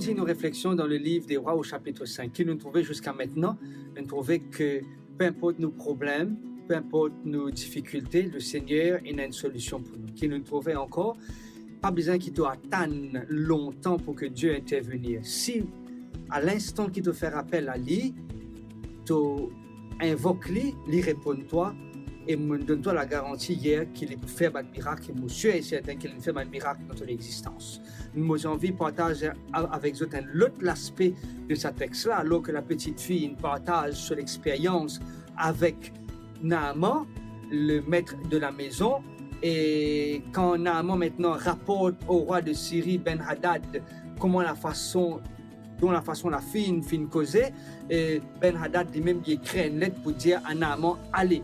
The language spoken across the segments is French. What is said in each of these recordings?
continue nos réflexions dans le livre des Rois au chapitre 5, qui nous trouvait jusqu'à maintenant, nous trouvait que peu importe nos problèmes, peu importe nos difficultés, le Seigneur il a une solution pour nous. Qui nous trouvait encore, pas besoin qu'il te attende longtemps pour que Dieu intervienne. Si à l'instant qu'il te fait appel à lui, tu invoques lui, lui répond-toi et me donne-toi la garantie hier qu'il peut faire un miracle. Et monsieur est certain qu'il fait un miracle dans ton existence. Nous avons envie de partager avec vous l'autre aspect de ce texte-là, alors que la petite fille partage sur l'expérience avec Naaman, le maître de la maison. Et quand Naaman maintenant rapporte au roi de Syrie, Ben-Hadad, comment la façon la fille causée, et Ben-Hadad lui-même il écrit une lettre pour dire à Naaman, allez,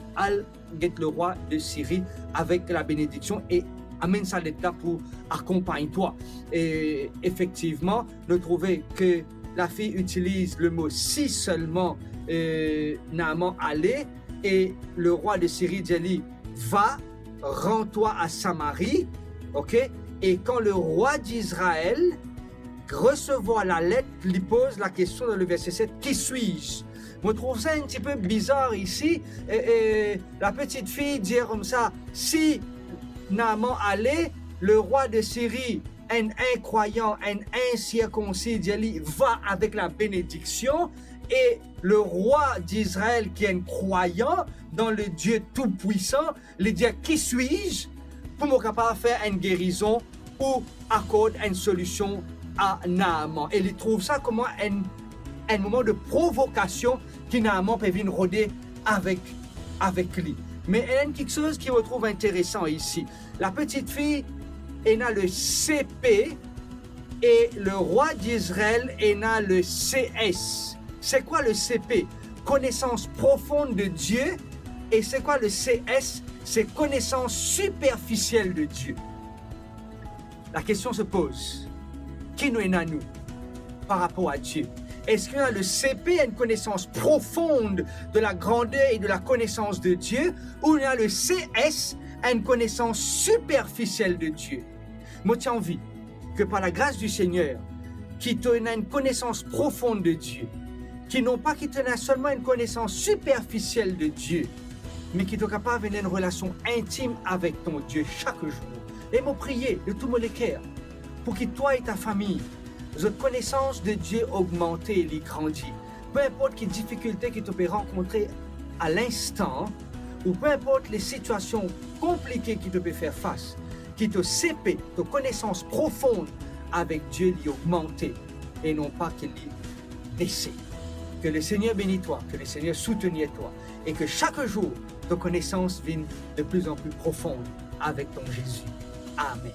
get le roi de Syrie avec la bénédiction et amène sa lettre là pour accompagner toi. Et effectivement, nous trouvons que la fille utilise le mot si seulement Naaman allez, et le roi de Syrie dit va, rends-toi à Samarie, ok? Et quand le roi d'Israël recevoir la lettre, lui pose la question dans le verset 7, qui suis-je? Je trouve ça un petit peu bizarre ici. La petite fille dit comme ça, si Naaman allait, le roi de Syrie, un incroyant, un incirconcis, dit va avec la bénédiction, et le roi d'Israël qui est un croyant dans le Dieu Tout-Puissant, lui dit qui suis-je pour me capable de faire une guérison ou accorder une solution à Naaman. Et il trouve ça comme un moment de provocation que Naaman peut venir rôder avec lui. Mais il y a quelque chose qui me trouve intéressant ici. La petite fille, elle a le CP et le roi d'Israël, elle a le CS. C'est quoi le CP? Connaissance profonde de Dieu. Et c'est quoi le CS? C'est connaissance superficielle de Dieu. La question se pose. Qui nous est à nous par rapport à Dieu? Est-ce qu'on a le CP, une connaissance profonde de la grandeur et de la connaissance de Dieu, ou on a le CS, une connaissance superficielle de Dieu? Moi, j'ai envie que par la grâce du Seigneur, qui te donne une connaissance profonde de Dieu, qui n'ont pas qui te donne seulement une connaissance superficielle de Dieu, mais qui est capable d'avoir une relation intime avec ton Dieu chaque jour. Et moi, prier de tout mon cœur pour que toi et ta famille, votre connaissance de Dieu augmente et grandit. Peu importe quelles difficultés que tu peux rencontrer à l'instant, ou peu importe les situations compliquées que tu peux faire face, que ton CP, ta connaissance profonde avec Dieu l'y augmente et non pas qu'il l'y baisse. Que le Seigneur bénisse toi, que le Seigneur soutienne toi et que chaque jour, ta connaissance vienne de plus en plus profonde avec ton Jésus. Amen.